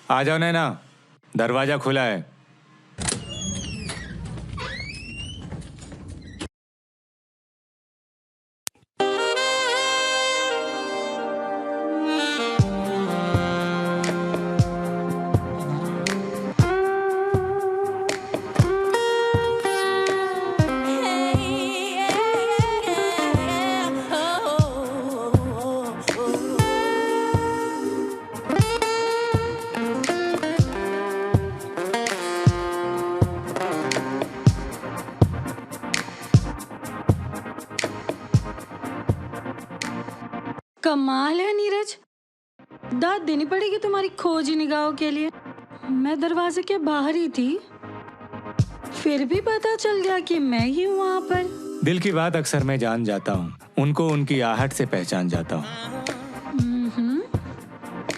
आ जाओ नैना, दरवाजा खुला है। कमाल है नीरज, दाद देनी पड़ेगी तुम्हारी खोजी निगाहों के लिए। मैं दरवाजे के बाहर ही थी, फिर भी पता चल गया कि मैं ही हूँ वहाँ पर। दिल की बात अक्सर मैं जान जाता हूँ, उनको उनकी आहट से पहचान जाता हूँ।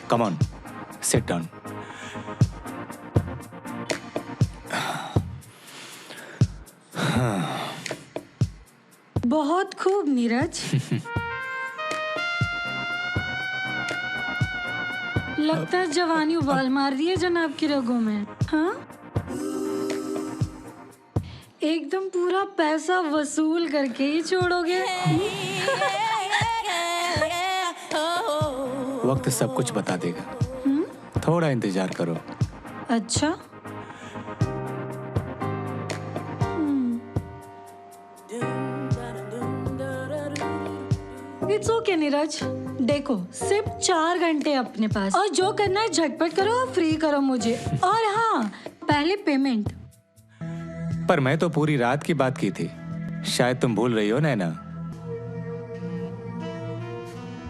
Come on, sit down. बहुत खूब नीरज। लगता है जवानी उबाल मार रही है जनाब की रगों में। हाँ, एकदम पूरा पैसा वसूल करके ही छोड़ोगे। वक्त सब कुछ बता देगा, थोड़ा इंतजार करो। अच्छा, इट्स ओके नीरज। देखो, सिर्फ 4 घंटे अपने पास, और जो करना है झटपट करो और फ्री करो मुझे। और हाँ, पहले पेमेंट। पर मैं तो पूरी रात की बात की थी, शायद तुम भूल रही हो नैना।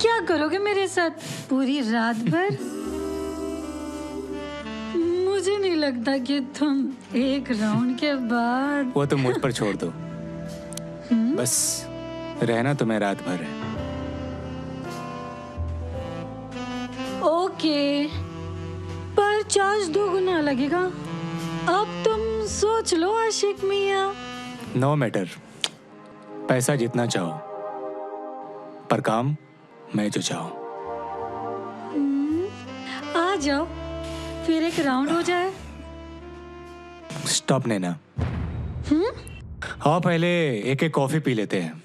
क्या करोगे मेरे साथ पूरी रात भर? मुझे नहीं लगता कि तुम एक राउंड के बाद। वो तुम मुझ पर छोड़ दो, बस रहना तुम्हें रात भर है। ओके, पर चार्ज 2 गुना लगेगा। अब तुम सोच लो आशिक मियाँ। नो मैटर, पैसा जितना चाहो, पर काम मैं जो चाहूं। आ जाओ, फिर एक राउंड हो जाए। स्टॉप नैना। हाँ, पहले एक एक कॉफी पी लेते हैं।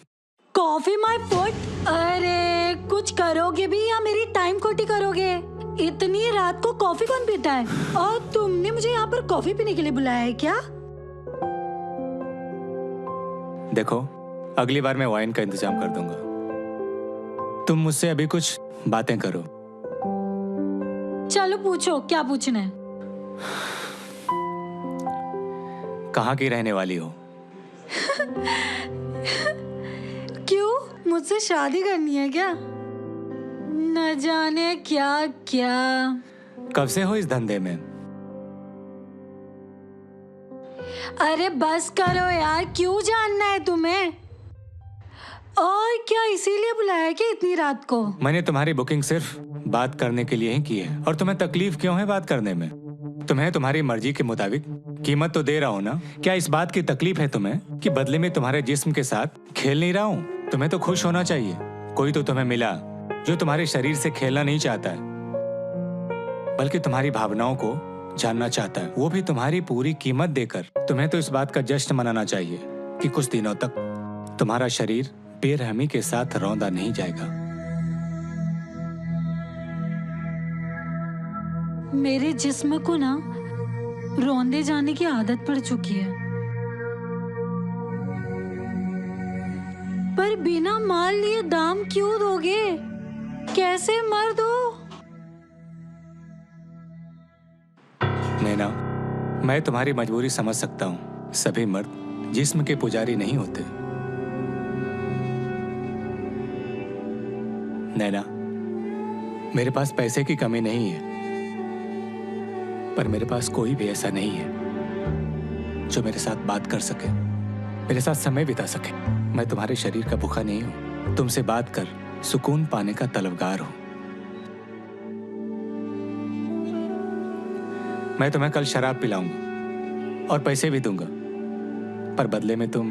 Coffee my foot. अरे कुछ करोगे भी या मेरी टाइम खोटी करोगे? इतनी रात को कॉफी कौन पीता है? और तुमने मुझे यहाँ पर कॉफी पीने के लिए बुलाया है क्या? देखो, अगली बार मैं वाइन का इंतजाम कर दूंगा। तुम मुझसे अभी कुछ बातें करो। चलो पूछो, क्या पूछना है? कहाँ की रहने वाली हो? क्यों, मुझसे शादी करनी है क्या? न जाने क्या क्या। कब से हो इस धंधे में? अरे बस करो यार, क्यों जानना है तुम्हें? और क्या इसीलिए बुलाया है कि इतनी रात को? मैंने तुम्हारी बुकिंग सिर्फ बात करने के लिए ही की है। और तुम्हें तकलीफ क्यों है बात करने में? तुम्हें तुम्हारी मर्जी के मुताबिक कीमत तो दे रहा हूँ ना। क्या इस बात की तकलीफ है तुम्हें कि बदले में तुम्हारे जिस्म के साथ खेल नहीं रहा हूँ? तुम्हें तो खुश होना चाहिए। कोई तो तुम्हें मिला जो तुम्हारे शरीर से खेलना नहीं चाहता है, बल्कि तुम्हारी भावनाओं को जानना चाहता है, वो भी तुम्हारी पूरी कीमत देकर। तुम्हें तो इस बात का जश्न मनाना चाहिए कि कुछ दिनों तक तुम्हारा शरीर बेरहमी के साथ रौंदा नहीं जाएगा। मेरे जिस्म को ना रौंदे जाने की आदत पड़ चुकी है, पर बिना माल लिए दाम क्यों दोगे? कैसे मर्द हो? नैना, मैं तुम्हारी मजबूरी समझ सकता हूँ। सभी मर्द जिस्म के पुजारी नहीं होते। नैना, मेरे पास पैसे की कमी नहीं है, पर मेरे पास कोई भी ऐसा नहीं है जो मेरे साथ बात कर सके, मेरे साथ समय बिता सके। मैं तुम्हारे शरीर का भूखा नहीं हूँ, तुमसे बात कर सुकून पाने का तलबगार हूँ। मैं तुम्हें कल शराब पिलाऊंगा और पैसे भी दूंगा, पर बदले में तुम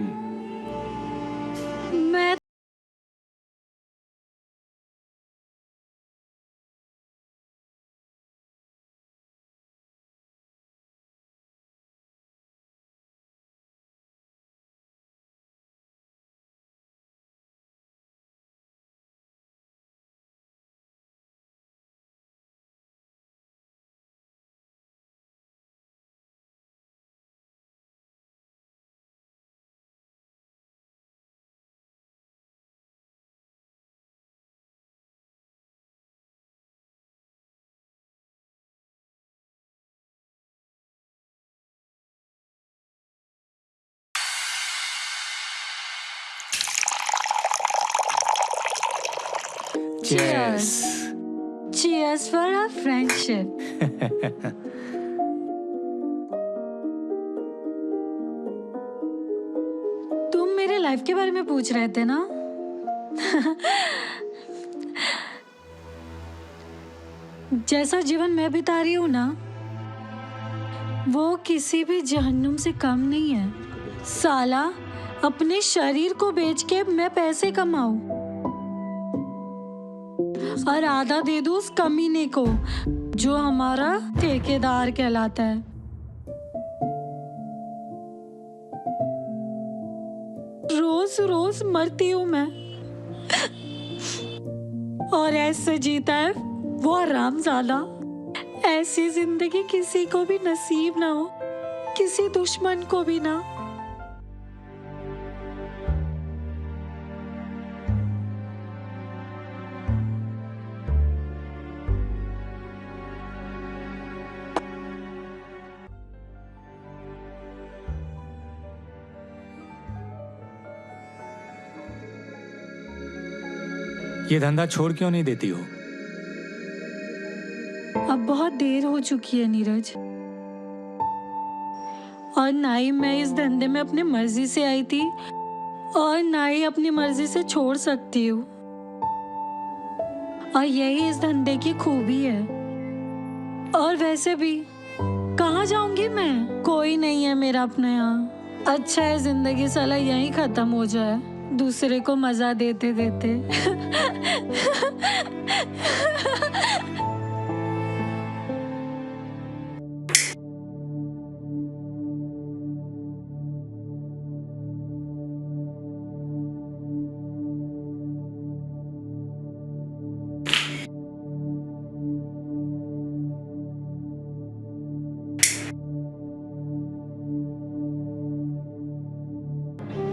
Cheers. Cheers for our friendship. तुम मेरे लाइफ के बारे में पूछ रहे थे ना? जैसा जीवन मैं बिता रही हूँ ना, वो किसी भी जहन्नुम से कम नहीं है। साला, अपने शरीर को बेच के मैं पैसे कमाऊं और आधा दे दूं उस कमीने को जो हमारा ठेकेदार कहलाता है। रोज रोज मरती हूं मैं और ऐसे जीता है वो हरामजादा। ऐसी जिंदगी किसी को भी नसीब ना हो, किसी दुश्मन को भी ना। ये धंधा छोड़ क्यों नहीं देती हो? अब बहुत देर हो चुकी है नीरज, और ना ही मैं इस धंधे में अपनी मर्जी से आई थी और ना ही अपनी मर्जी से छोड़ सकती हूँ। और यही इस धंधे की खूबी है। और वैसे भी कहाँ जाऊंगी मैं? कोई नहीं है मेरा अपना यहाँ। अच्छा है जिंदगी साला यहीं खत्म हो जाए, दूसरे को मजा देते देते।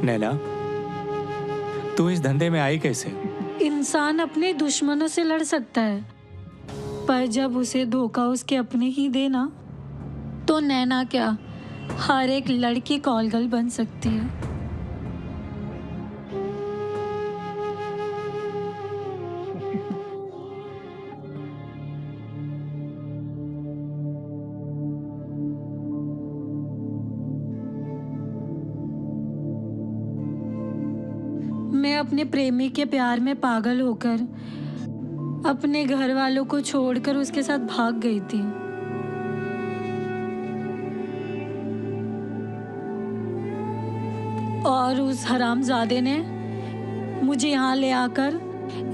नैना, तू इस धंधे में आई कैसे? इंसान अपने दुश्मनों से लड़ सकता है, पर जब उसे धोखा उसके अपने ही देना, तो नैना क्या, हर एक लड़की कॉलगर्ल बन सकती है। मैं अपने प्रेमी के प्यार में पागल होकर अपने घर वालों को छोड़कर उसके साथ भाग गई थी। और उस हरामजादे ने मुझे यहाँ ले आकर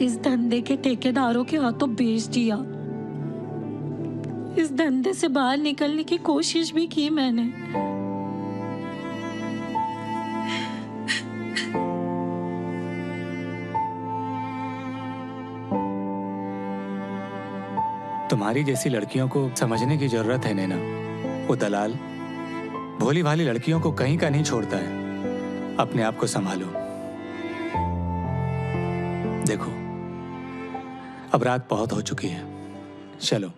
इस धंधे के ठेकेदारों के हाथों बेच दिया। इस धंधे से बाहर निकलने की कोशिश भी की मैंने, तुम्हारी जैसी लड़कियों को समझने की जरूरत है नैना। वो दलाल भोली भाली लड़कियों को कहीं का नहीं छोड़ता है। अपने आप को संभालो। देखो, अब रात बहुत हो चुकी है, चलो।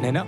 नैना,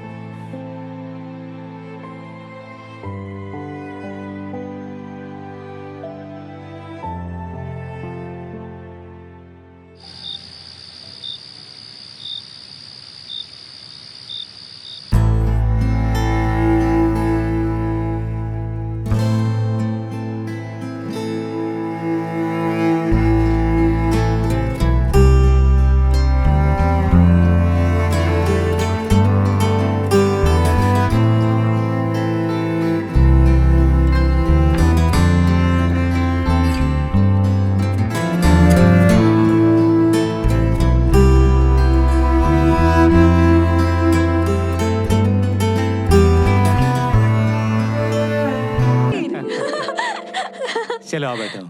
चलो आ बैठो।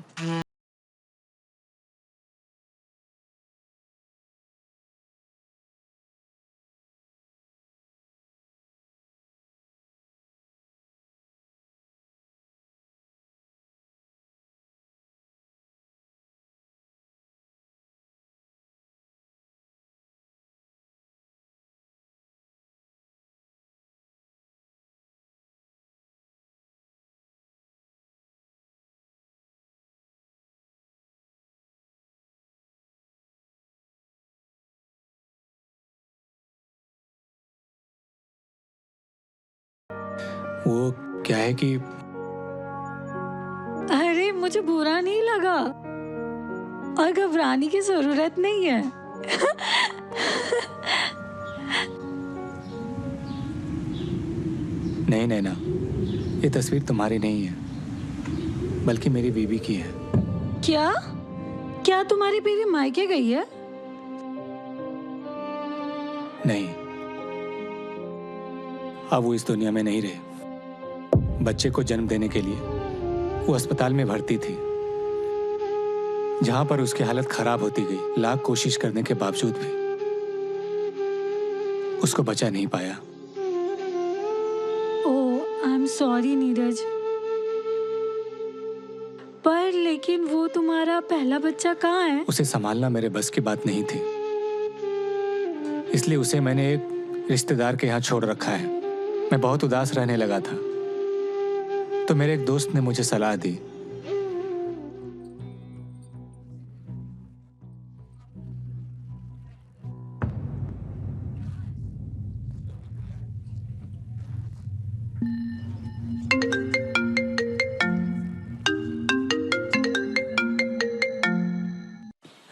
वो क्या है कि अरे मुझे बुरा नहीं लगा और घबराने की जरूरत नहीं है। नहीं नैना, ये तस्वीर तुम्हारी नहीं है बल्कि मेरी बीवी की है। क्या क्या तुम्हारी बीवी मायके गई है? नहीं, अब वो इस दुनिया में नहीं रहे। बच्चे को जन्म देने के लिए वो अस्पताल में भर्ती थी, जहां पर उसकी हालत खराब होती गई। लाख कोशिश करने के बावजूद भी उसको बचा नहीं पाया। ओह आई एम सॉरी नीरज, पर लेकिन वो तुम्हारा पहला बच्चा कहाँ है? उसे संभालना मेरे बस की बात नहीं थी, इसलिए उसे मैंने एक रिश्तेदार के यहाँ छोड़ रखा है। मैं बहुत उदास रहने लगा था तो मेरे एक दोस्त ने मुझे सलाह दी।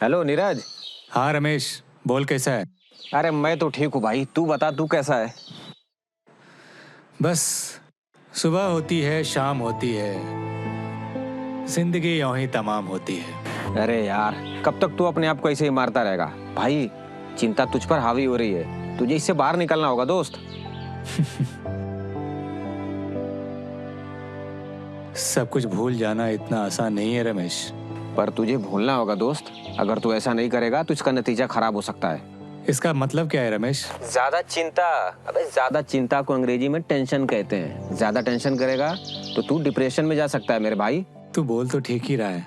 हेलो नीरज। हाँ रमेश, बोल कैसा है? अरे मैं तो ठीक हूँ भाई, तू बता तू कैसा है? बस सुबह होती है, शाम होती है, जिंदगी यूं ही तमाम होती है। अरे यार कब तक तू अपने आप को ऐसे ही मारता रहेगा भाई? चिंता तुझ पर हावी हो रही है, तुझे इससे बाहर निकलना होगा दोस्त। सब कुछ भूल जाना इतना आसान नहीं है रमेश। पर तुझे भूलना होगा दोस्त। अगर तू ऐसा नहीं करेगा तो इसका नतीजा खराब हो सकता है। इसका मतलब क्या है रमेश? ज्यादा चिंता। अबे ज्यादा चिंता को अंग्रेजी में टेंशन कहते हैं। ज्यादा टेंशन करेगा तो तू डिप्रेशन में जा सकता है मेरे भाई। तू बोल तो ठीक ही रहा है,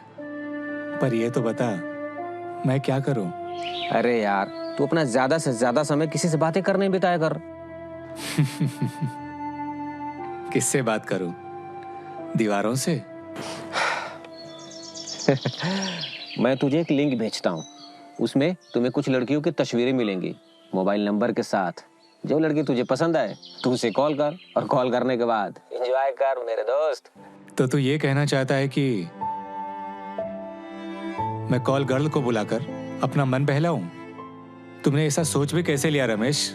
पर ये तो बता मैं क्या करूं? अरे यार तू अपना ज्यादा से ज्यादा समय किसी से बातें करने बिताया कर। किससे बात करूं? दीवारों से? मैं तुझे एक लिंक भेजता हूँ, उसमें तुम्हें कुछ लड़कियों की तस्वीरें मिलेंगी मोबाइल नंबर के साथ। जो लड़की तुझे पसंद आए तू उसे कॉल कर, और कॉल करने के बाद एंजॉय कर मेरे दोस्त। तो तू ये कहना चाहता है कि मैं कॉल गर्ल को बुलाकर अपना मन बहलाऊं? तुमने ऐसा सोच भी कैसे लिया रमेश?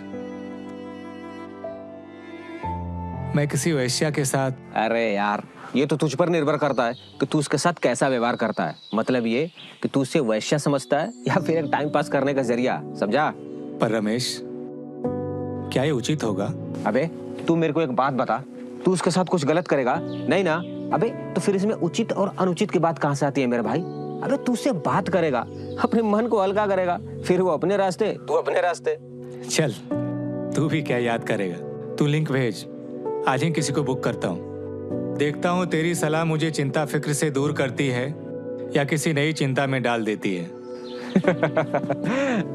मैं किसी वेश्या के साथ? अरे यार ये तो तुझ पर निर्भर करता है कि तू उसके साथ कैसा व्यवहार करता है। मतलब ये कि तू उसे वैश्या समझता है या फिर एक टाइम पास करने का जरिया, समझा? पर रमेश, क्या ये उचित होगा? अबे तू मेरे को एक बात बता, तू उसके साथ कुछ गलत करेगा नहीं ना? अबे तो फिर इसमें उचित और अनुचित की बात कहां से आती है मेरे भाई? अबे तू उससे बात करेगा, अपने मन को हल्का करेगा, फिर वो अपने रास्ते तू अपने रास्ते। चल तू भी क्या याद करेगा। तू लिंक भेज, आज ही किसी को बुक करता हूँ। देखता हूँ तेरी सलाह मुझे चिंता फिक्र से दूर करती है या किसी नई चिंता में डाल देती है।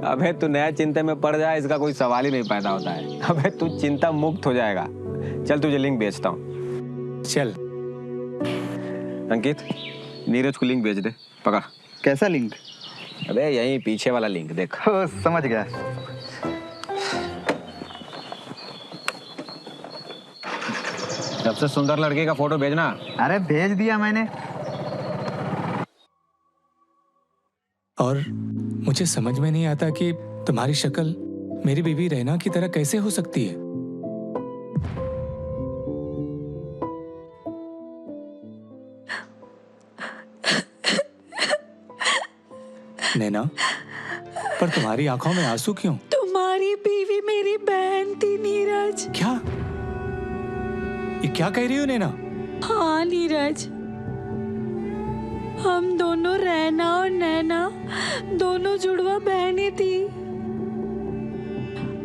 अबे तू नया चिंता में पड़ जाए इसका कोई सवाल ही नहीं पैदा होता है। अबे तू चिंता मुक्त हो जाएगा। चल तुझे लिंक भेजता हूँ। चल अंकित, नीरज को लिंक भेज दे। पकड़। कैसा लिंक? अबे यही पीछे वाला लिंक देख। समझ गया। सबसे सुंदर लड़के का फोटो भेजना। अरे भेज दिया मैंने। और मुझे समझ में नहीं आता कि तुम्हारी शक्ल मेरी बीवी रैना की तरह कैसे हो सकती है। नैना, पर तुम्हारी आंखों में आंसू क्यों? तुम्हारी बीवी मेरी बहन थी नीरज। क्या? ये क्या कह रही हो नैना? हाँ नीरज, हम दोनों रैना और नैना दोनों जुड़वा बहनें थी।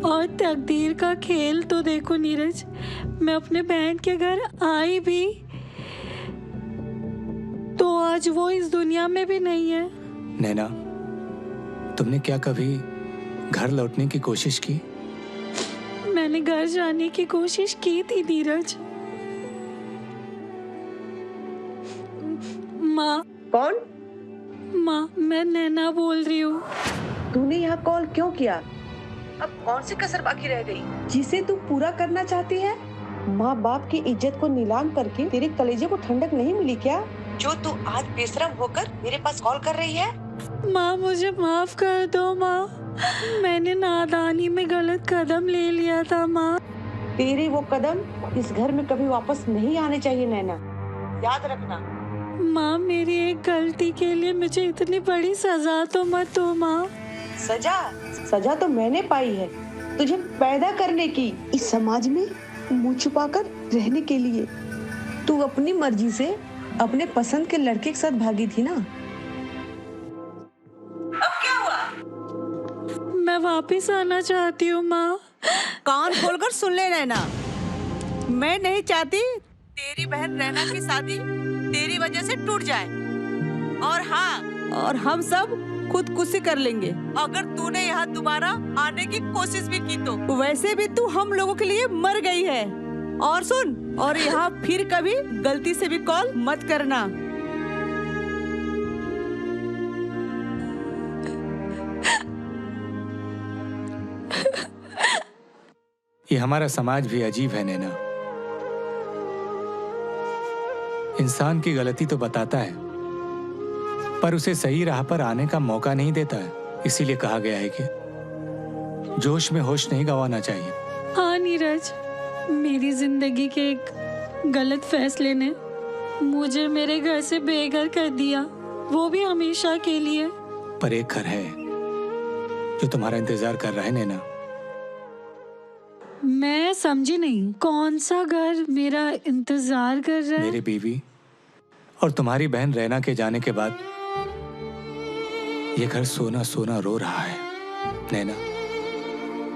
और तकदीर का खेल तो देखो नीरज, मैं अपने बहन के घर आई भी तो आज वो इस दुनिया में भी नहीं है। नैना, तुमने क्या कभी घर लौटने की कोशिश की? मैंने घर जाने की कोशिश की थी नीरज। माँ। कौन? माँ, मैं नैना बोल रही हूँ। तूने यहाँ कॉल क्यों किया? अब कौन सी कसर बाकी रह गई जिसे तू पूरा करना चाहती है? माँ बाप की इज्जत को नीलाम करके तेरे कलेजे को ठंडक नहीं मिली क्या, जो तू आज बेशरम होकर मेरे पास कॉल कर रही है? माँ मुझे माफ कर दो माँ, मैंने नादानी में गलत कदम ले लिया था माँ। तेरे वो कदम इस घर में कभी वापस नहीं आने चाहिए नैना, याद रखना। माँ मेरी एक गलती के लिए मुझे इतनी बड़ी सजा तो मत दो माँ। सजा तो मैंने पाई है तुझे पैदा करने की, इस समाज में मुंह छुपाकर रहने के लिए। तू अपनी मर्जी से अपने पसंद के लड़के के साथ भागी थी ना, अब क्या हुआ? मैं वापस आना चाहती हूँ माँ। कान खोलकर सुन ले नैना, मैं नहीं चाहती तेरी बहन रैना की शादी तेरी वजह से टूट जाए। और हाँ, और हम सब खुदकुशी कर लेंगे अगर तूने यहाँ दोबारा आने की कोशिश भी की तो। वैसे भी तू हम लोगों के लिए मर गई है। और सुन, और यहाँ फिर कभी गलती से भी कॉल मत करना। ये हमारा समाज भी अजीब है नैना। इंसान की गलती तो बताता है पर उसे सही राह पर आने का मौका नहीं देता है। इसीलिए कहा गया है कि जोश में होश नहीं गंवाना चाहिए। हाँ नीरज, मेरी जिंदगी के एक गलत फैसले ने मुझे मेरे घर से बेघर कर दिया, वो भी हमेशा के लिए। पर एक घर है जो तुम्हारा इंतजार कर रहा है नैना। मैं समझी नहीं, कौन सा घर मेरा इंतजार कर रहा है? मेरी बीवी और तुम्हारी बहन रैना के जाने के बाद ये घर सोना सोना रो रहा है। नैना,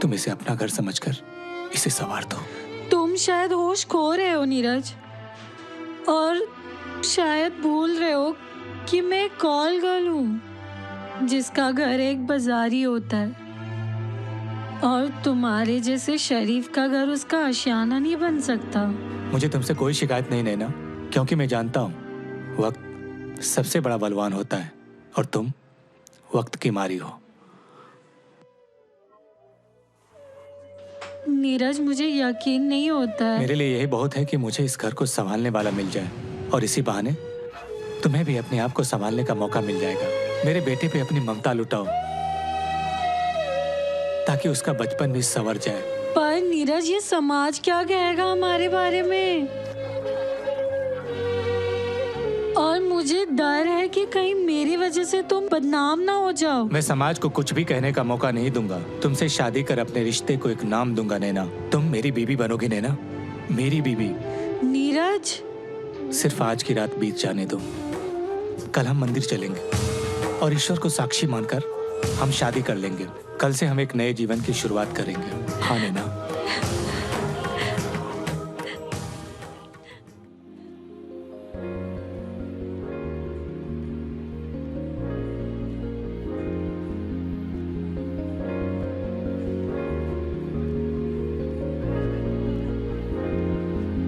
तुम इसे अपना घर समझकर इसे संवार दो। तुम शायद होश खो रहे हो नीरज, और शायद भूल रहे हो कि मैं एक कॉल गर्ल हूँ जिसका घर एक बाजारी होता है, और तुम्हारे जैसे शरीफ का घर उसका आशियाना नहीं बन सकता। मुझे तुमसे कोई शिकायत नहीं नैना, क्योंकि मैं जानता हूँ वक्त सबसे बड़ा बलवान होता है और तुम वक्त की मारी हो। नीरज, मुझे यकीन नहीं होता है। मेरे लिए यही बहुत है कि मुझे इस घर को संभालने वाला मिल जाए, और इसी बहाने तुम्हें भी अपने आप को संभालने का मौका मिल जाएगा। मेरे बेटे पे अपनी ममता लुटाओ ताकि उसका बचपन भी संवर जाए। पर नीरज, ये समाज क्या कहेगा हमारे बारे में? और मुझे डर है कि कहीं मेरी वजह से तुम बदनाम ना हो जाओ। मैं समाज को कुछ भी कहने का मौका नहीं दूंगा। तुमसे शादी कर अपने रिश्ते को एक नाम दूंगा नैना। तुम मेरी बीवी बनोगी नैना, मेरी बीवी। नीरज, सिर्फ आज की रात बीत जाने दो। कल हम मंदिर चलेंगे और ईश्वर को साक्षी मानकर हम शादी कर लेंगे। कल से हम एक नए जीवन की शुरुआत करेंगे। हाँ नैना।